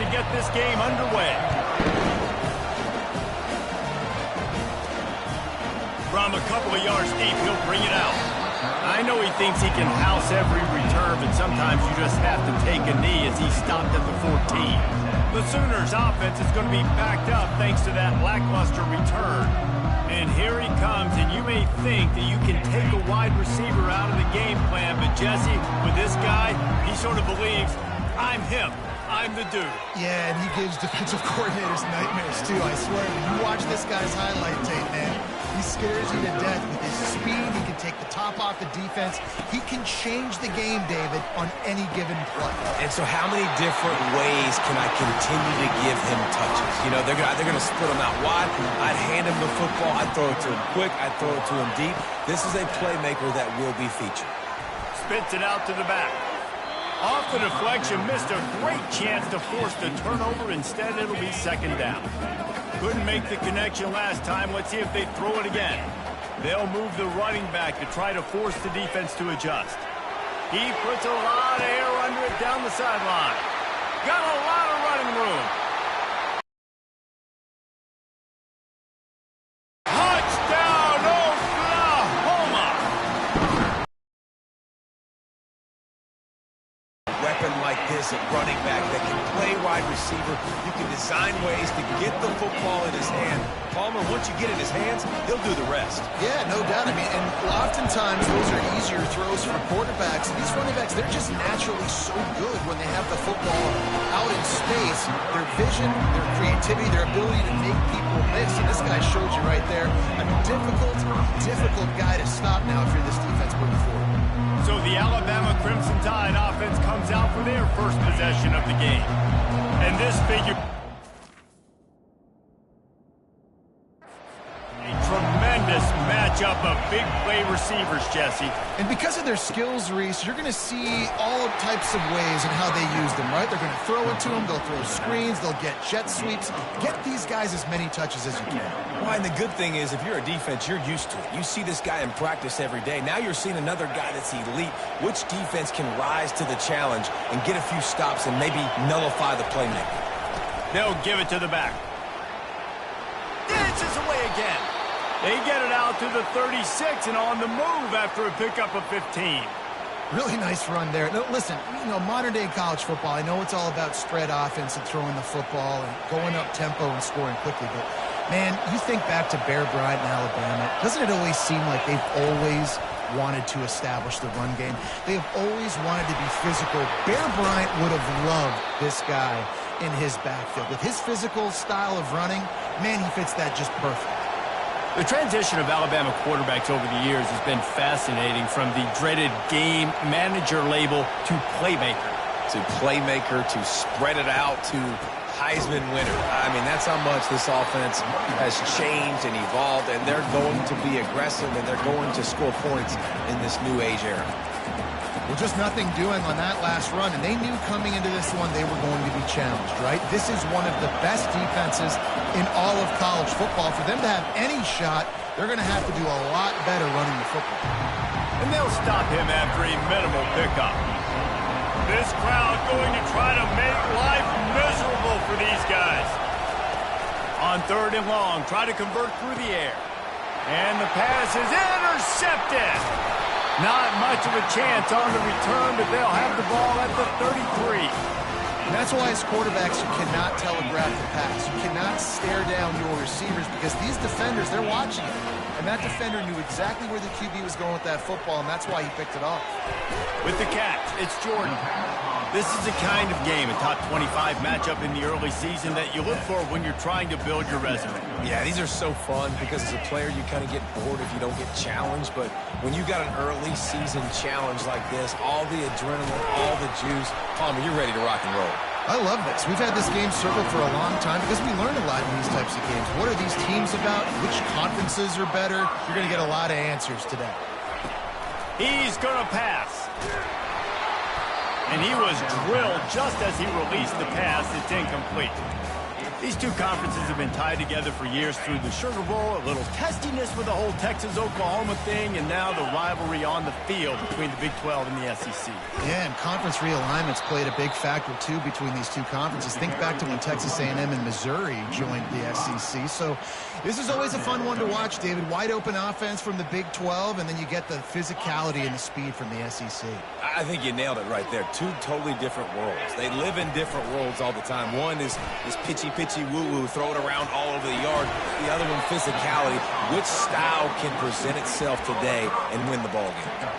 to get this game underway. From a couple of yards deep, he'll bring it out. I know he thinks he can house every return, but sometimes you just have to take a knee as he stopped at the 14. The Sooners' offense is going to be backed up thanks to that lackluster return. And here he comes, and you may think that you can take a wide receiver out of the game plan, but Jesse, with this guy, he sort of believes, I'm him. I'm the dude. Yeah, and he gives defensive coordinators nightmares, too. I swear, when you watch this guy's highlight tape, man, he scares you to death with his speed. He can take the top off the defense. He can change the game, David, on any given play. And so how many different ways can I continue to give him touches? You know, they're going to split him out wide. I'd hand him the football. I'd throw it to him quick. I'd throw it to him deep. This is a playmaker that will be featured. Spits it out to the back. Off the deflection, missed a great chance to force the turnover. Instead, it'll be second down. Couldn't make the connection last time. Let's see if they throw it again. They'll move the running back to try to force the defense to adjust. He puts a lot of air under it down the sideline. Got a lot of running room. Touchdown, Oklahoma! Weapon like this at running back that can play wide receiver. You can design ways to get the football in his hand. Palmer, once you get it in his hands, he'll do the rest. Yeah, no doubt. I mean, and oftentimes those are easier throws for quarterbacks. And these running backs, they're just naturally so good when they have the football out in space. Their vision, their creativity, their ability to make people miss. And this guy showed you right there. A difficult guy to stop now if you're this defense moving forward. So the Alabama Crimson Tide offense comes out for their first possession of the game. And this figure... a tremendous matchup of big play receivers, Jesse. And because of their skills, Reese, you're going to see all types of ways in how they use them, right? They're going to throw it to them, they'll throw screens, they'll get jet sweeps. Get these guys as many touches as you can. Well, and the good thing is, if you're a defense, you're used to it. You see this guy in practice every day. Now you're seeing another guy that's elite. Which defense can rise to the challenge and get a few stops and maybe nullify the playmaker? They'll give it to the back. Dances away again. They get it out to the 36 and on the move after a pickup of 15. Really nice run there. No, listen, you know, modern-day college football, I know it's all about spread offense and throwing the football and going up tempo and scoring quickly, but, man, you think back to Bear Bryant in Alabama, doesn't it always seem like they've always wanted to establish the run game? They have always wanted to be physical. Bear Bryant would have loved this guy in his backfield. With his physical style of running, man, he fits that just perfect. The transition of Alabama quarterbacks over the years has been fascinating, from the dreaded game manager label to playmaker. To playmaker, to spread it out, to Heisman winner. I mean, that's how much this offense has changed and evolved, and they're going to be aggressive, and they're going to score points in this new age era. Well, just nothing doing on that last run, and they knew coming into this one they were going to be challenged, right? This is one of the best defenses in all of college football. For them to have any shot, they're going to have to do a lot better running the football. And they'll stop him after a minimal pickup. This crowd going to try to make life miserable for these guys. On 3rd and long, try to convert through the air. And the pass is intercepted. Not much of a chance on the return, but they'll have the ball at the 33. And that's why as quarterbacks you cannot telegraph the pass. You cannot stare down your receivers because these defenders, they're watching it. And that defender knew exactly where the QB was going with that football, and that's why he picked it off. With the catch, it's Jordan. This is the kind of game, a top 25 matchup in the early season, that you look for when you're trying to build your resume. Yeah, these are so fun because as a player you kind of get bored if you don't get challenged, but when you got an early season challenge like this, all the adrenaline, all the juice, Palmer, you're ready to rock and roll. I love this. We've had this game circled for a long time because we learn a lot in these types of games. What are these teams about? Which conferences are better? You're going to get a lot of answers today. He's going to pass. And he was drilled just as he released the pass. It's incomplete. These two conferences have been tied together for years through the Sugar Bowl, a little testiness with the whole Texas-Oklahoma thing, and now the rivalry on the field between the Big 12 and the SEC. Yeah, and conference realignments played a big factor, too, between these two conferences. Think back to when Texas A&M and Missouri joined the SEC. So this is always a fun one to watch, David. Wide-open offense from the Big 12, and then you get the physicality and the speed from the SEC. I think you nailed it right there. Two totally different worlds. They live in different worlds all the time. One is pitchy woo-woo, throw it around all over the yard. The other one, physicality. Which style can present itself today and win the ball game?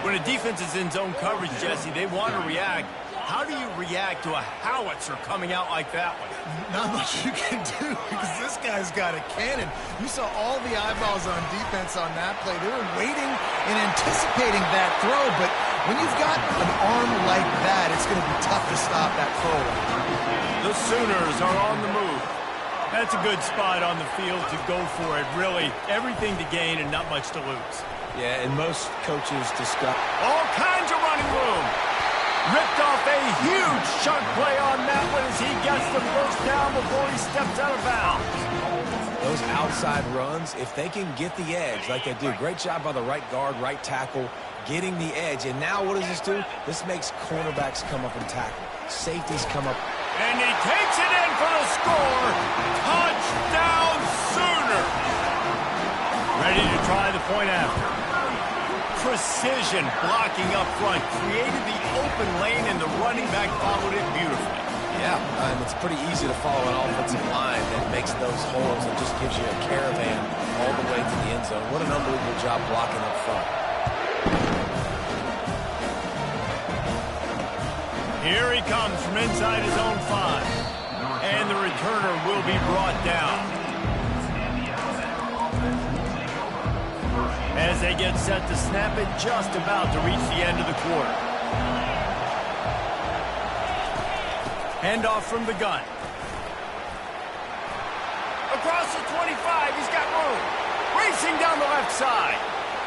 When a defense is in zone coverage, Jesse, they want to react. How do you react to a howitzer coming out like that one? Not much you can do because this guy's got a cannon. You saw all the eyeballs on defense on that play. They were waiting and anticipating that throw, but when you've got an arm like that, it's going to be tough to stop that throw. The Sooners are on the move. That's a good spot on the field to go for it. Really, everything to gain and not much to lose. Yeah, and most coaches discuss all kinds of running room. Ripped off a huge chunk play on that one as he gets the first down before he steps out of bounds. Those outside runs, if they can get the edge like they do, great job by the right guard, right tackle, getting the edge. And now what does this do? This makes cornerbacks come up and tackle. Safeties come up. And he takes it in for the score. Touchdown Sooner. Ready to try the point after. Precision blocking up front, created the open lane, and the running back followed it beautifully. Yeah, and it's pretty easy to follow an offensive line that makes those holes and just gives you a caravan all the way to the end zone. What an unbelievable job blocking up front. Here he comes from inside his own 5. And the returner will be brought down. As they get set to snap it, just about to reach the end of the quarter. Handoff from the gun. Across the 25, he's got room. Racing down the left side.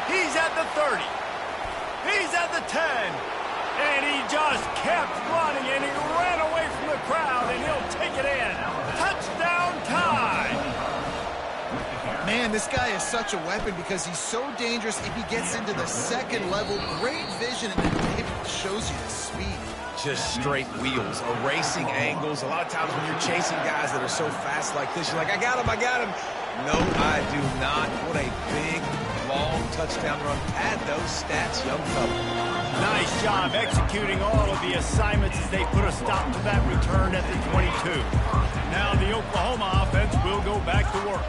He's at the 30. He's at the 10. And he just kept running, and he ran away from the crowd, and he'll take it in. Touchdown time. Man, this guy is such a weapon because he's so dangerous if he gets into the second level. Great vision, and then it shows you the speed. Just straight wheels, erasing angles. A lot of times when you're chasing guys that are so fast like this, you're like, I got him, I got him. No, I do not. What a big, long touchdown run. Pad those stats, young fella. Nice job executing all of the assignments as they put a stop to that return at the 22. Now the Oklahoma offense will go back to work.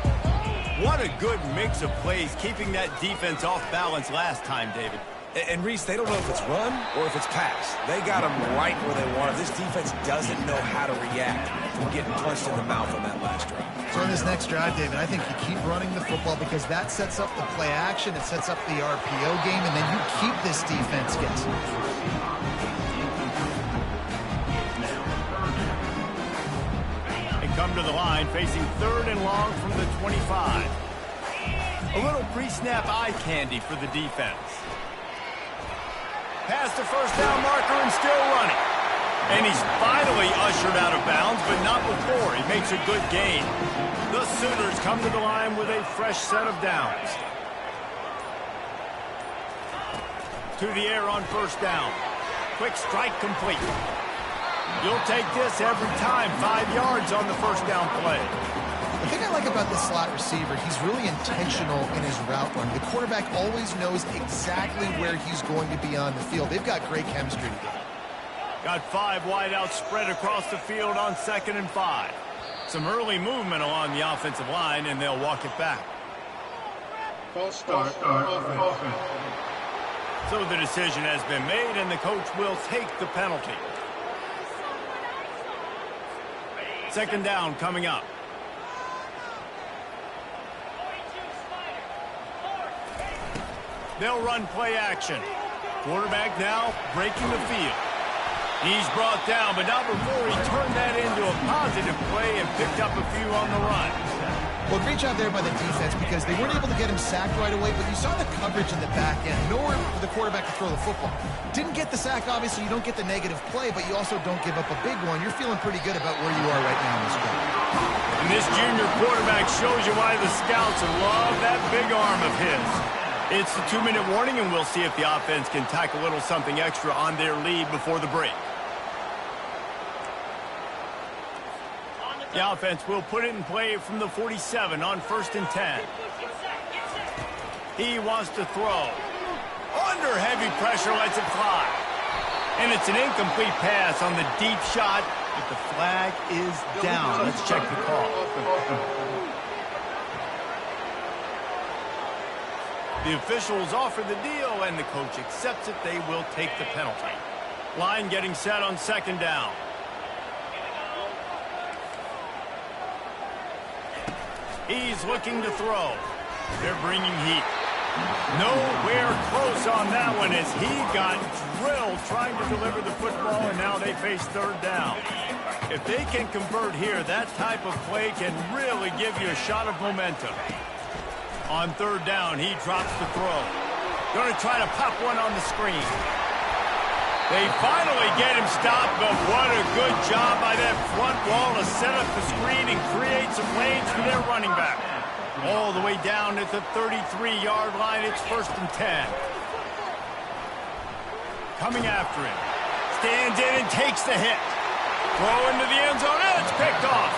What a good mix of plays, keeping that defense off balance last time, David. And Reese, they don't know if it's run or if it's pass. They got them right where they want it. This defense doesn't know how to react from getting punched in the mouth on that last drive. So in this next drive, David, I think you keep running the football because that sets up the play action, it sets up the RPO game, and then you keep this defense guessing. Come to the line, facing 3rd and long from the 25. A little pre-snap eye candy for the defense. Past the first down marker and still running. And he's finally ushered out of bounds, but not before. He makes a good gain. The Sooners come to the line with a fresh set of downs. To the air on first down. Quick strike complete. You'll take this every time. 5 yards on the first down play. The thing I like about the slot receiver, he's really intentional in his route run. The quarterback always knows exactly where he's going to be on the field. They've got great chemistry together. Got 5 wideouts spread across the field on 2nd and 5. Some early movement along the offensive line, and they'll walk it back. False start. So the decision has been made, and the coach will take the penalty. 2nd down coming up. They'll run play action. Quarterback now breaking the field. He's brought down, but not before he turned that into a positive play and picked up a few on the run. Well, great job there by the defense because they weren't able to get him sacked right away, but you saw the coverage in the back end. Nowhere for the quarterback to throw the football. Didn't get the sack, obviously. You don't get the negative play, but you also don't give up a big one. You're feeling pretty good about where you are right now in this game. And this junior quarterback shows you why the scouts love that big arm of his. It's the 2-minute warning, and we'll see if the offense can tack a little something extra on their lead before the break. The offense will put it in play from the 47 on 1st and 10. He wants to throw. Under heavy pressure, lets it fly. And it's an incomplete pass on the deep shot, but the flag is down. Let's check the call. The officials offer the deal, and the coach accepts it. They will take the penalty. Line getting set on 2nd down. He's looking to throw. They're bringing heat. Nowhere close on that one as he got drilled trying to deliver the football, and now they face 3rd down. If they can convert here, that type of play can really give you a shot of momentum. On 3rd down, he drops the throw. Going to try to pop one on the screen. They finally get him stopped, but what a good job by that front wall to set up the screen and create some lanes for their running back. All the way down at the 33-yard line, it's 1st and 10. Coming after him. Stands in and takes the hit. Throw into the end zone, and it's picked off.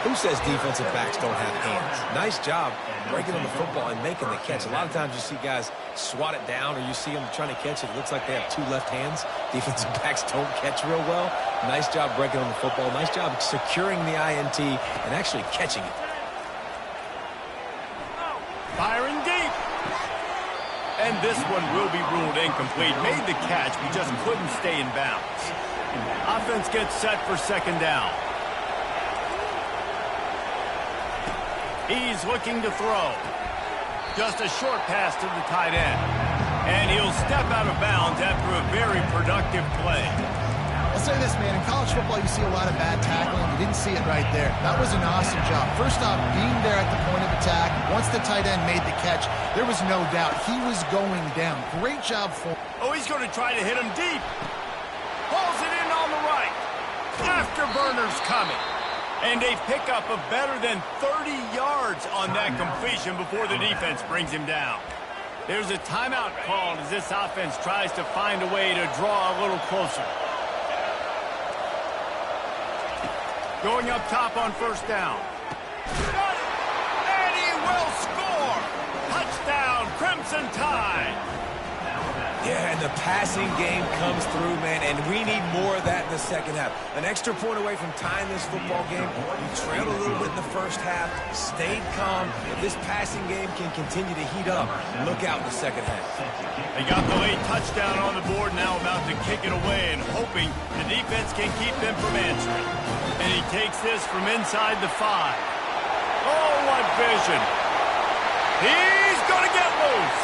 Who says defensive backs don't have hands? Nice job breaking on the football and making the catch. A lot of times you see guys swat it down, or you see them trying to catch it. It looks like they have 2 left hands. Defensive backs don't catch real well. Nice job breaking on the football. Nice job securing the INT and actually catching it. Firing deep. And this one will be ruled incomplete. Made the catch, but just couldn't stay in bounds. Offense gets set for 2nd down. He's looking to throw. Just a short pass to the tight end. And he'll step out of bounds after a very productive play. I'll say this, man. In college football, you see a lot of bad tackling. You didn't see it right there. That was an awesome job. First off, being there at the point of attack. Once the tight end made the catch, there was no doubt he was going down. Great job for him. Oh, he's going to try to hit him deep. Pulls it in on the right. Afterburner's coming. And they pick up a better than 30 yards on that completion before the defense brings him down. There's a timeout called as this offense tries to find a way to draw a little closer. Going up top on 1st down. And he will score! Touchdown, Crimson Tide! Yeah, and the passing game comes through, man, and we need more of that in the 2nd half. An extra point away from tying this football game. You trailed a little bit in the 1st half, stayed calm. If this passing game can continue to heat up, look out in the 2nd half. They got the late touchdown on the board, now about to kick it away and hoping the defense can keep them from answering. And he takes this from inside the 5. Oh, what vision. He's going to get loose.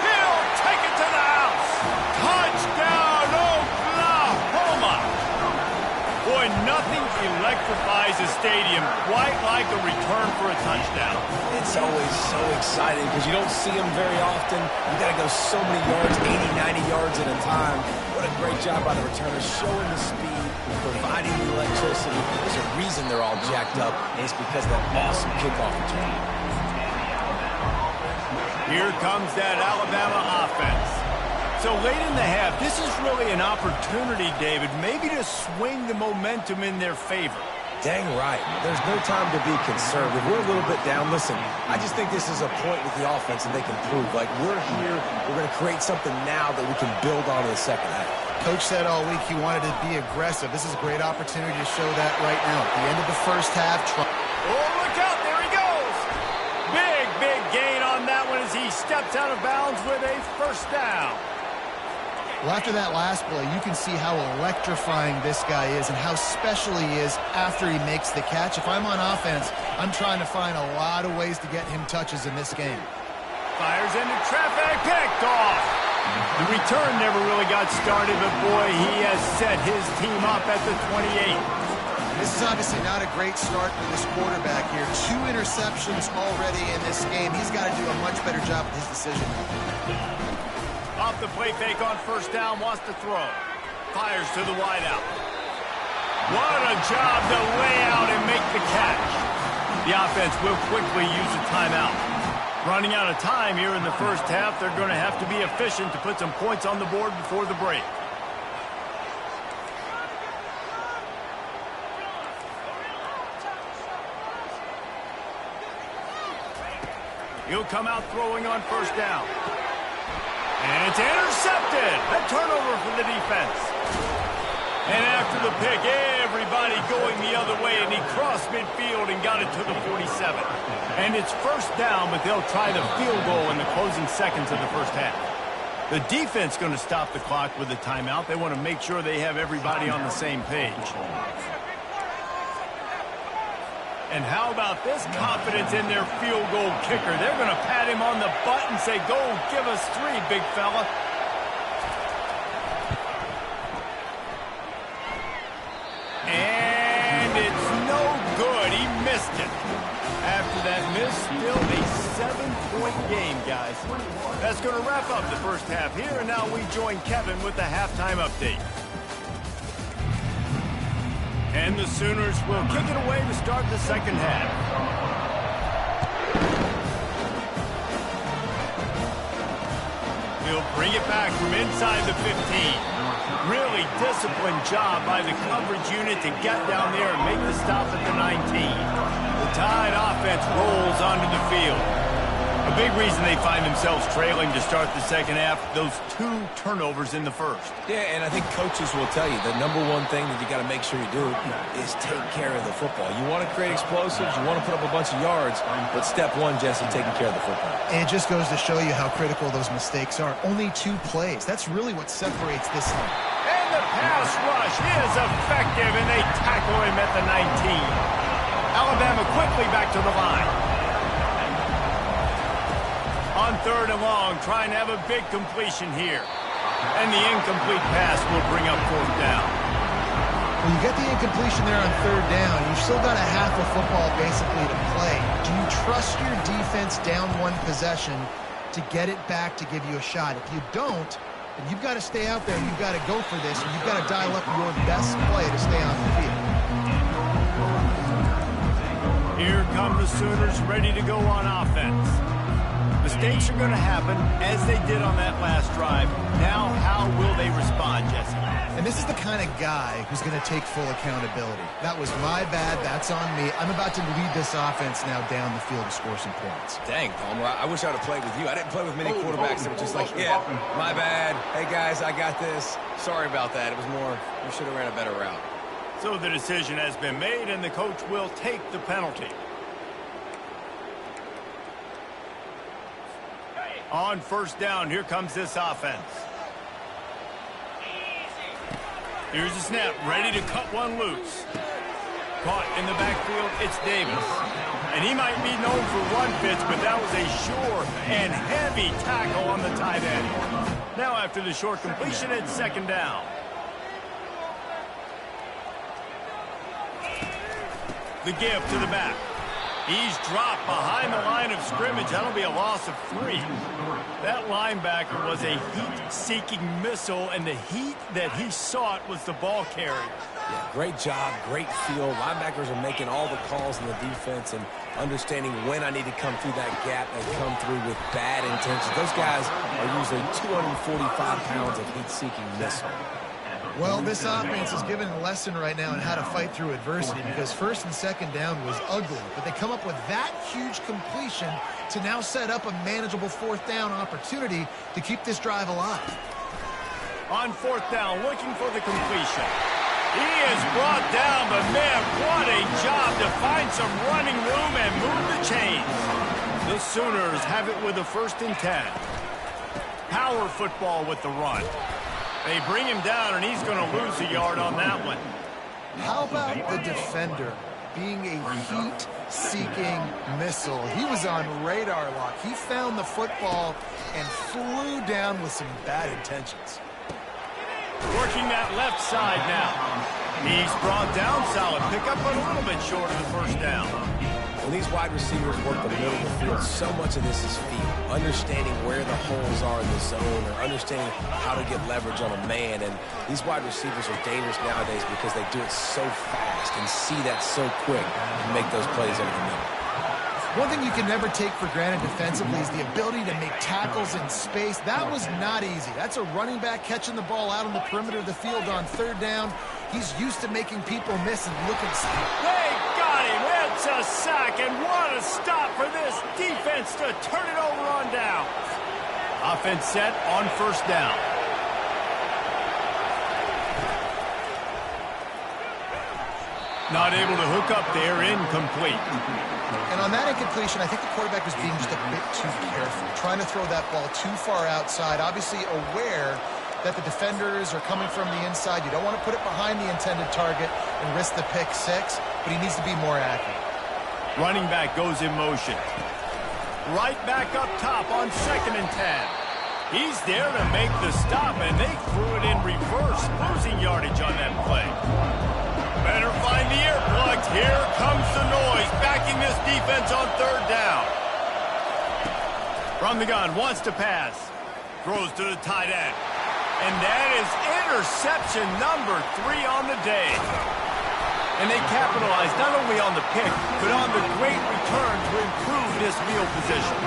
He'll take it to the house. Touchdown, Oklahoma. Boy, nothing electrifies a stadium quite like a return for a touchdown. It's always so exciting because you don't see them very often. You got to go so many yards, 80, 90 yards at a time. What a great job by the returner, showing the speed, providing the electricity. There's a reason they're all jacked up, and it's because of that awesome kickoff return. Here comes that Alabama offense. So late in the half, this is really an opportunity, David, maybe to swing the momentum in their favor. Dang right. There's no time to be concerned. If we're a little bit down, listen, I just think this is a point with the offense that they can prove. Like, we're here, we're going to create something now that we can build on in the 2nd half. Coach said all week he wanted to be aggressive. This is a great opportunity to show that right now. At the end of the 1st half. Oh, look out. There he goes. Big gain on that one as he steps out of bounds with a 1st down. Well, after that last play, you can see how electrifying this guy is and how special he is after he makes the catch. If I'm on offense, I'm trying to find a lot of ways to get him touches in this game. Fires into traffic, picked off. The return never really got started, but boy, he has set his team up at the 28. This is obviously not a great start for this quarterback here. 2 interceptions already in this game. He's got to do a much better job with his decision. Off the play fake on 1st down, wants to throw. Fires to the wideout. What a job to lay out and make the catch. The offense will quickly use a timeout. Running out of time here in the first half, they're going to have to be efficient to put some points on the board before the break. He'll come out throwing on first down. And it's intercepted. A turnover for the defense. And after the pick, everybody going the other way, and he crossed midfield and got it to the 47. And it's first down, but they'll try the field goal in the closing seconds of the first half. The defense going to stop the clock with a timeout. They want to make sure they have everybody on the same page. And how about this confidence in their field goal kicker? They're going to pat him on the butt and say, go, give us 3, big fella. And it's no good. He missed it. After that miss, still a 7-point game, guys. That's going to wrap up the first half here, and now we join Kevin with the halftime update. And the Sooners will kick it away to start the second half. He'll bring it back from inside the 15. Really disciplined job by the coverage unit to get down there and make the stop at the 19. The Tide offense rolls onto the field. A big reason they find themselves trailing to start the second half, those 2 turnovers in the first. Yeah, and I think coaches will tell you the number one thing that you got to make sure you do is take care of the football. You want to create explosives, you want to put up a bunch of yards, but step one, Jesse, taking care of the football. And it just goes to show you how critical those mistakes are. Only 2 plays. That's really what separates this team. And the pass rush is effective, and they tackle him at the 19. Alabama quickly back to the line. On 3rd and long, trying to have a big completion here. And the incomplete pass will bring up 4th down. When you get the incompletion there on 3rd down, you've still got a half of football basically to play. Do you trust your defense down 1 possession to get it back to give you a shot? If you don't, then you've got to stay out there and you've got to go for this, and you've got to dial up your best play to stay on the field. Here come the Sooners ready to go on offense. Mistakes are going to happen, as they did on that last drive. Now, how will they respond, Jesse? And this is the kind of guy who's going to take full accountability. That was my bad. That's on me. I'm about to lead this offense now down the field to score some points. Dang, Palmer, I wish I would have played with you. I didn't play with many quarterbacks that were just like, yeah, my bad. Hey, guys, I got this. Sorry about that. It was more, we should have ran a better route. So the decision has been made, and the coach will take the penalty. On first down, here comes this offense. Here's a snap, ready to cut one loose. Caught in the backfield, it's Davis. And he might be known for run fits, but that was a sure and heavy tackle on the tight end. Now after the short completion, it's 2nd down. The give to the back. He's dropped behind the line of scrimmage. That'll be a loss of 3. That linebacker was a heat-seeking missile, and the heat that he sought was the ball carrier. Yeah, great job, great feel. Linebackers are making all the calls in the defense and understanding when I need to come through that gap and come through with bad intentions. Those guys are usually 245 pounds of heat-seeking missile. Well, this offense is given a lesson right now on how to fight through adversity, because 1st and 2nd down was ugly, but they come up with that huge completion to now set up a manageable 4th down opportunity to keep this drive alive. On 4th down, looking for the completion. He is brought down, but man, what a job to find some running room and move the chains. The Sooners have it with a 1st and 10. Power football with the run. They bring him down, and he's going to lose a yard on that one. How about the defender being a heat-seeking missile? He was on radar lock. He found the football and flew down with some bad intentions. Working that left side now. He's brought down solid. Pick up a little bit short of the 1st down. When these wide receivers work the middle of the field, so much of this is feel. Understanding where the holes are in the zone or understanding how to get leverage on a man. And these wide receivers are dangerous nowadays because they do it so fast and see that so quick and make those plays over the middle. One thing you can never take for granted defensively is the ability to make tackles in space. That was not easy. That's a running back catching the ball out on the perimeter of the field on third down. He's used to making people miss and looking stupid. They got him. It's a sack, and what a stop for this defense to turn it over on down. Offense set on first down. Not able to hook up there, incomplete. And on that incompletion, I think the quarterback was being just a bit too careful, trying to throw that ball too far outside, obviously aware that the defenders are coming from the inside. You don't want to put it behind the intended target and risk the pick six, but he needs to be more accurate. Running back goes in motion. Right back up top on 2nd and 10. He's there to make the stop, and they threw it in reverse, losing yardage on that play. Better find the earplugs. Here comes the noise, backing this defense on third down. From the gun, wants to pass. Throws to the tight end. And that is interception number 3 on the day. And they capitalized not only on the pick, but on the great return to improve this field position.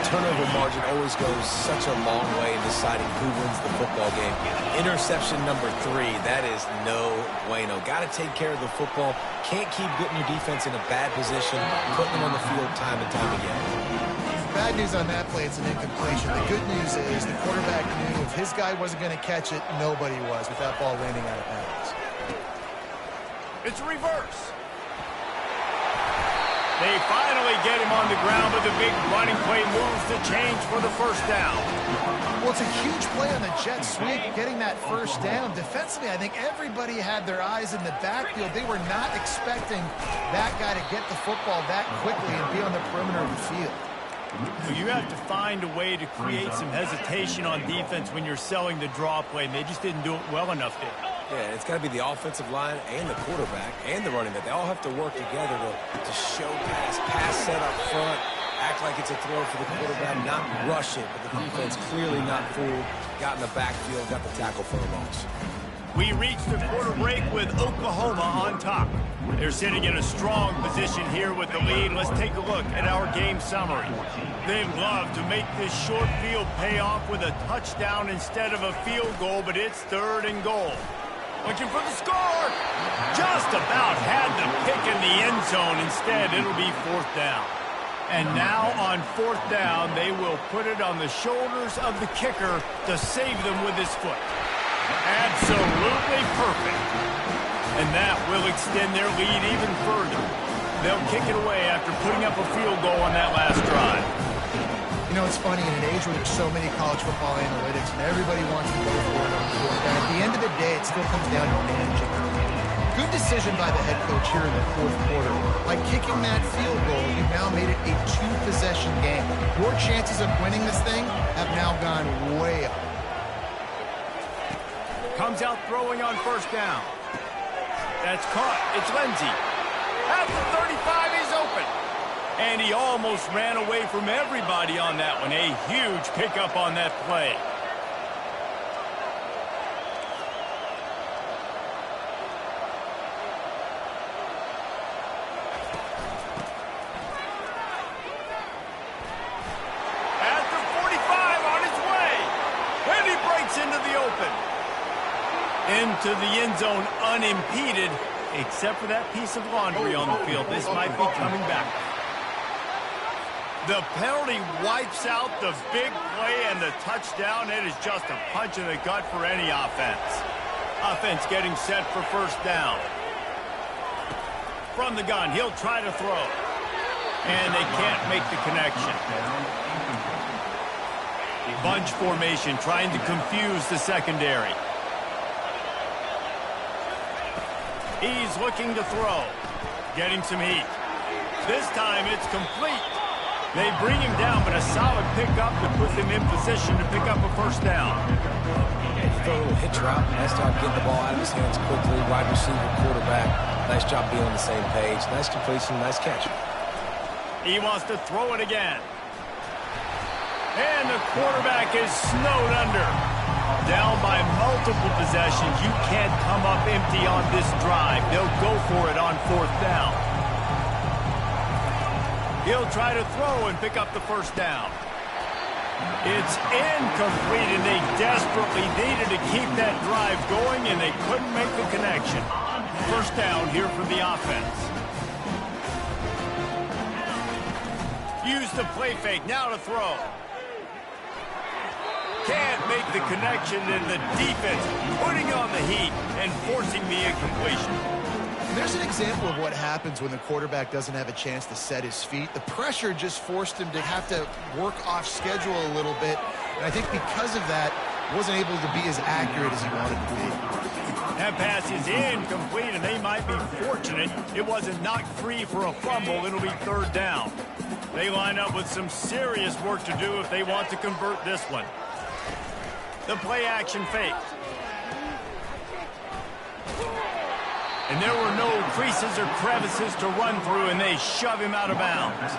Turnover margin always goes such a long way in deciding who wins the football game. Interception number 3, that is no bueno. Got to take care of the football. Can't keep getting your defense in a bad position, putting them on the field time and time again. Bad news on that play, it's an incompletion. The good news is the quarterback knew if his guy wasn't going to catch it, nobody was with that ball landing out of bounds. It's reverse. They finally get him on the ground, but the big running play moves the change for the first down. Well, it's a huge play on the jet sweep, getting that first down. Defensively, I think everybody had their eyes in the backfield. They were not expecting that guy to get the football that quickly and be on the perimeter of the field. Well, you have to find a way to create some hesitation on defense when you're selling the draw play, and they just didn't do it well enough there. Yeah, it's got to be the offensive line and the quarterback and the running back. They all have to work together to show pass set up front, act like it's a throw for the quarterback, not rush it, but the defense clearly not fooled, got in the backfield, got the tackle for a loss. We reach the quarter break with Oklahoma on top. They're sitting in a strong position here with the lead. Let's take a look at our game summary. They'd love to make this short field pay off with a touchdown instead of a field goal, but it's 3rd and goal. Looking for the score. Just about had the pick in the end zone. Instead, it'll be 4th down. And now on 4th down, they will put it on the shoulders of the kicker to save them with his foot. Absolutely perfect. And that will extend their lead even further. They'll kick it away after putting up a field goal on that last drive. You know, it's funny, in an age where there's so many college football analytics and everybody wants to go for it on the field, but at the end of the day, it still comes down to managing. Good decision by the head coach here in the 4th quarter. By kicking that field goal, you've now made it a 2-possession game. Your chances of winning this thing have now gone way up. Comes out throwing on first down. That's caught. It's Lindsey. At the 35, he's open. And he almost ran away from everybody on that one. A huge pickup on that play. At the 45, on his way. And he breaks into the open. Into the end zone unimpeded, except for that piece of laundry on the field. This might be coming back. The penalty wipes out the big play and the touchdown. It is just a punch in the gut for any offense. Offense getting set for first down. From the gun, he'll try to throw. And they can't make the connection. Bunch formation trying to confuse the secondary. He's looking to throw. Getting some heat. This time it's complete. They bring him down, but a solid pickup to put them in position to pick up a first down. Yeah, he threw a little hitch route. Nice job getting the ball out of his hands quickly. Wide receiver, quarterback. Nice job being on the same page. Nice completion, nice catch. He wants to throw it again. And the quarterback is snowed under. Down by multiple possessions. You can't come up empty on this drive. They'll go for it on 4th down. He'll try to throw and pick up the first down. It's incomplete, and they desperately needed to keep that drive going, and they couldn't make the connection. First down here for the offense. Use the play fake, now to throw. Can't make the connection, and the defense putting on the heat and forcing the incompletion. There's an example of what happens when the quarterback doesn't have a chance to set his feet. The pressure just forced him to have to work off schedule a little bit, and I think because of that, wasn't able to be as accurate as he wanted to be. That pass is incomplete, and they might be fortunate it wasn't knocked free for a fumble. It'll be 3rd down. They line up with some serious work to do if they want to convert this one. The play action fake. And there were no creases or crevices to run through, and they shove him out of bounds.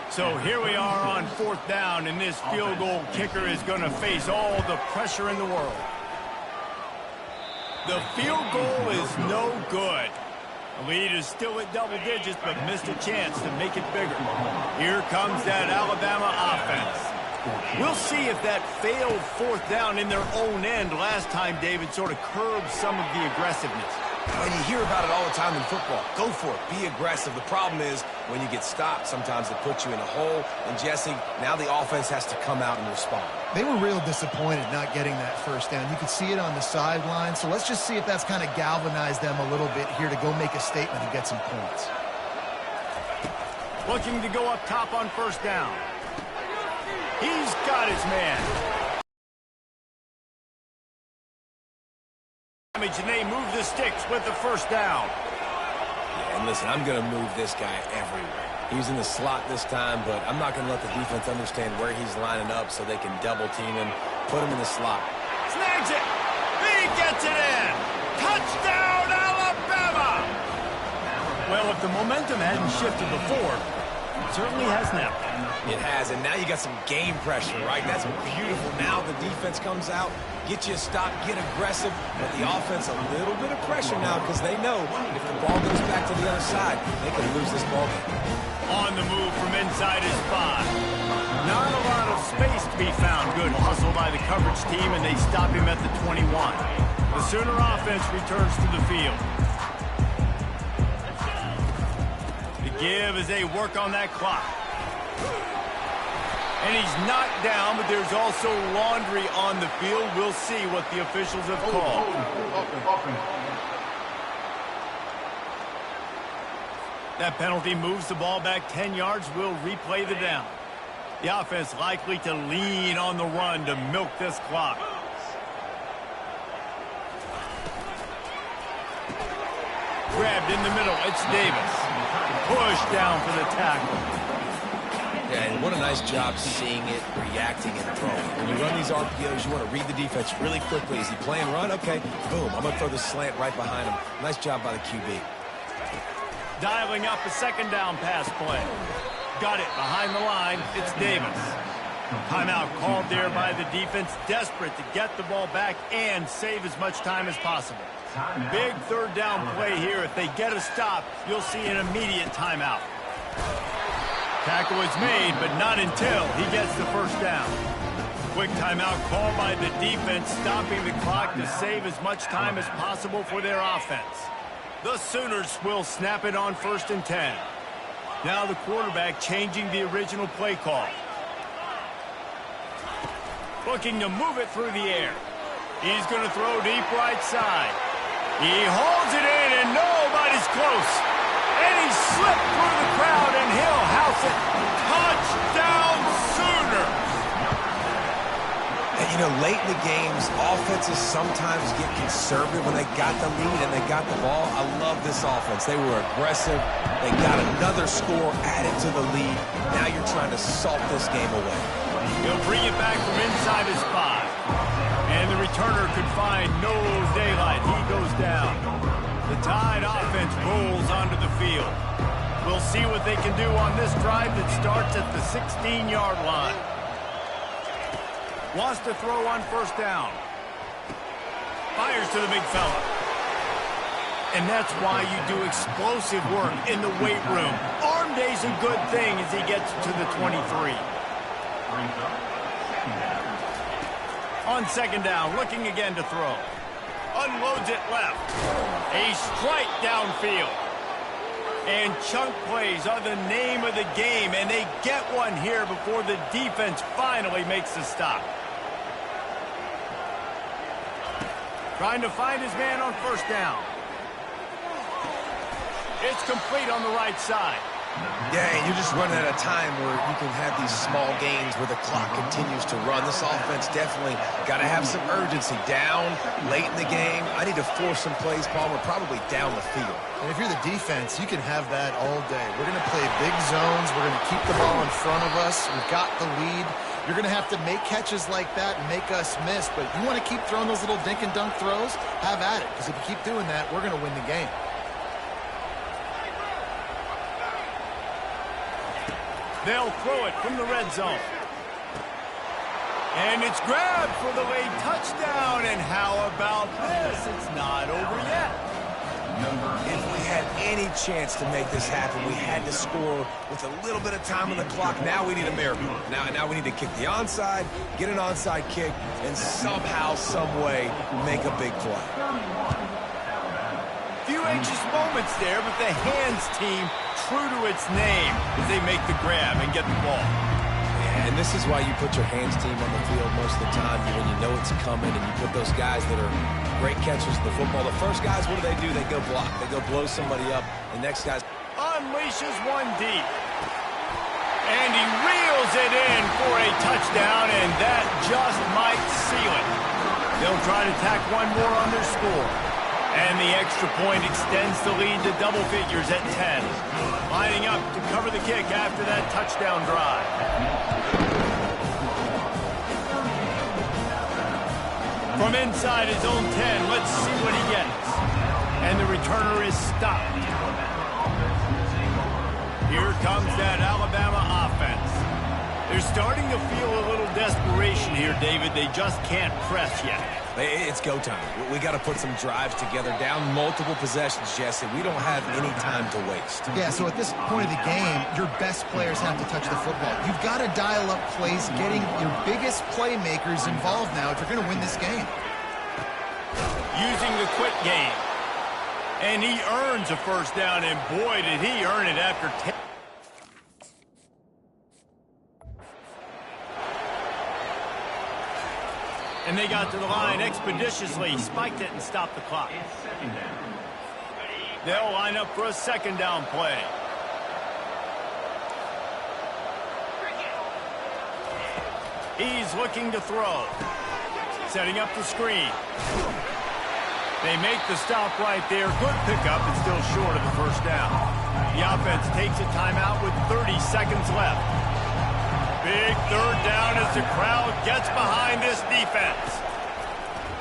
So here we are on 4th down, and this field goal kicker is going to face all the pressure in the world. The field goal is no good. The lead is still at double digits, but missed a chance to make it bigger. Here comes that Alabama offense. We'll see if that failed 4th down in their own end last time, David, sort of curbed some of the aggressiveness. And you hear about it all the time in football. Go for it. Be aggressive. The problem is when you get stopped, sometimes it puts you in a hole. And, Jesse, now the offense has to come out and respond. They were real disappointed not getting that first down. You could see it on the sideline. So let's just see if that's kind of galvanized them a little bit here to go make a statement and get some points. Looking to go up top on 1st down. He's got his man. And they move the sticks with the 1st down. Yeah, and listen, I'm going to move this guy everywhere. He's in the slot this time, but I'm not going to let the defense understand where he's lining up so they can double team him, put him in the slot. Snags it. He gets it in. Touchdown, Alabama! Well, if the momentum hadn't shifted before, it certainly has now. It has, and now you got some game pressure, right? That's beautiful. Now the defense comes out, get you a stop, get aggressive, but the offense a little bit of pressure now because they know if the ball goes back to the other side, they can lose this ball game. On the move from inside his 5. Not a lot of space to be found. Good hustle by the coverage team, and they stop him at the 21. The Sooner offense returns to the field. The give as they work on that clock. And he's knocked down, but there's also laundry on the field. We'll see what the officials have called. That penalty moves the ball back 10 yards. We'll replay the down. The offense likely to lean on the run to milk this clock. Grabbed in the middle. It's Davis. Pushed down for the tackle. Yeah, and what a nice job seeing it, reacting, and throwing. When you run these RPOs, you want to read the defense really quickly. Is he playing run? Okay, boom. I'm going to throw the slant right behind him. Nice job by the QB. Dialing up a 2nd down pass play. Got it behind the line. It's Davis. Timeout called there by the defense, desperate to get the ball back and save as much time as possible. Big 3rd down play here. If they get a stop, you'll see an immediate timeout. Tackle is made, but not until he gets the 1st down. Quick timeout called by the defense, stopping the clock to save as much time as possible for their offense. The Sooners will snap it on 1st and 10. Now the quarterback changing the original play call. Looking to move it through the air. He's going to throw deep right side. He holds it in, and nobody's close. And he slipped through the crowd, and he'll house it. Touchdown, Sooner! And, you know, late in the games, offenses sometimes get conservative when they got the lead and they got the ball. I love this offense. They were aggressive. They got another score added to the lead. Now you're trying to salt this game away. He'll bring it back from inside his 5. And the returner could find no daylight. He goes down. The Tide offense rolls onto the field. We'll see what they can do on this drive that starts at the 16-yard line. Wants to throw on first down. Fires to the big fella. And that's why you do explosive work in the weight room. Arm day's a good thing as he gets to the 23. On second down, looking again to throw. Unloads it left. A strike downfield. And chunk plays are the name of the game, and they get one here before the defense finally makes the stop. Trying to find his man on first down. It's complete on the right side. Yeah, and you're just running at a time where you can have these small gains where the clock continues to run. This offense definitely got to have some urgency. Down late in the game, I need to force some plays, Paul. We're probably down the field. And if you're the defense, you can have that all day. We're going to play big zones. We're going to keep the ball in front of us. We've got the lead. You're going to have to make catches like that and make us miss. But you want to keep throwing those little dink and dunk throws? Have at it. Because if you keep doing that, we're going to win the game. They'll throw it from the red zone. And it's grabbed for the late touchdown. And how about this? It's not over yet. If we had any chance to make this happen, we had to score with a little bit of time on the clock. Now we need a miracle. Now we need to kick the onside, get an onside kick, and somehow, some way, make a big play. Few anxious moments there, but the hands team true to its name as they make the grab and get the ball. Yeah, and this is why you put your hands team on the field most of the time when you know it's coming, and you put those guys that are great catchers of the football. The first guys, what do? They go block. They go blow somebody up. The next guy's unleashes one deep. And he reels it in for a touchdown, and that just might seal it. They'll try to tack one more on their score. And the extra point extends the lead to double figures at 10. Lining up to cover the kick after that touchdown drive. From inside his own 10, let's see what he gets. And the returner is stopped. Here comes that Alabama offense. They're starting to feel a little desperation here, David. They just can't press yet. It's go time. We got to put some drives together. Down multiple possessions, Jesse. We don't have any time to waste. Yeah, so at this point of the game, your best players have to touch the football. You've got to dial up plays, getting your biggest playmakers involved now if you're going to win this game. Using the quick game. And he earns a first down, and boy, did he earn it after 10. And they got to the line expeditiously, spiked it and stopped the clock. They'll line up for a second down play. He's looking to throw. Setting up the screen. They make the stop right there. Good pickup, and still short of the first down. The offense takes a timeout with 30 seconds left. Big third down as the crowd gets behind this defense.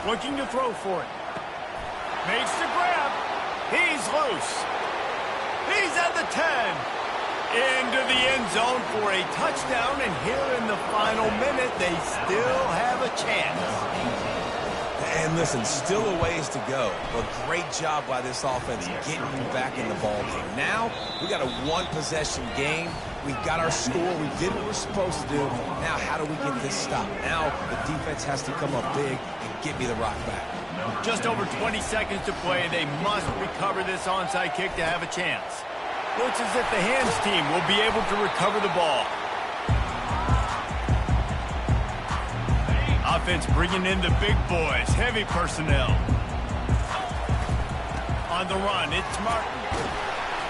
Looking to throw for it. Makes the grab. He's loose. He's at the 10. Into the end zone for a touchdown, and here in the final minute, they still have a chance. And listen, still a ways to go, but great job by this offense getting back in the ball game. Now, we got a one-possession game. We've got our score. We did what we're supposed to do. Now, how do we get this stopped? Now, the defense has to come up big and get me the rock back. Just over 20 seconds to play. They must recover this onside kick to have a chance. Looks as if the hands team will be able to recover the ball. Offense bringing in the big boys, heavy personnel. On the run, it's Martin.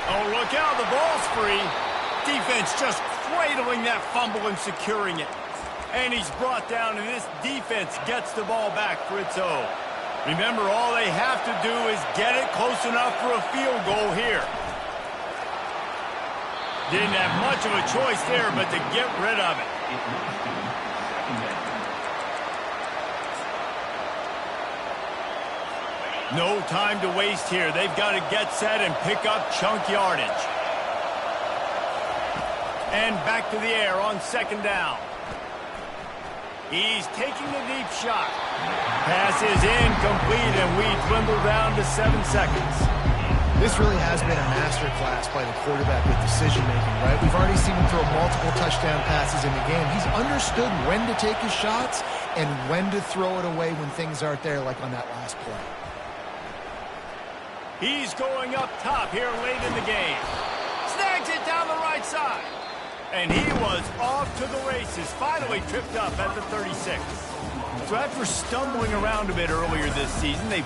Oh, look out, the ball's free. Defense just cradling that fumble and securing it. And he's brought down, and this defense gets the ball back for its own. Remember, all they have to do is get it close enough for a field goal here. Didn't have much of a choice there, but to get rid of it. No time to waste here. They've got to get set and pick up chunk yardage. And back to the air on second down. He's taking a deep shot. Pass is incomplete, and we dwindle down to 7 seconds. This really has been a masterclass by the quarterback with decision-making, right? We've already seen him throw multiple touchdown passes in the game. He's understood when to take his shots and when to throw it away when things aren't there, like on that last play. He's going up top here late in the game. Snags it down the right side. And he was off to the races, finally tripped up at the 36. So after stumbling around a bit earlier this season, they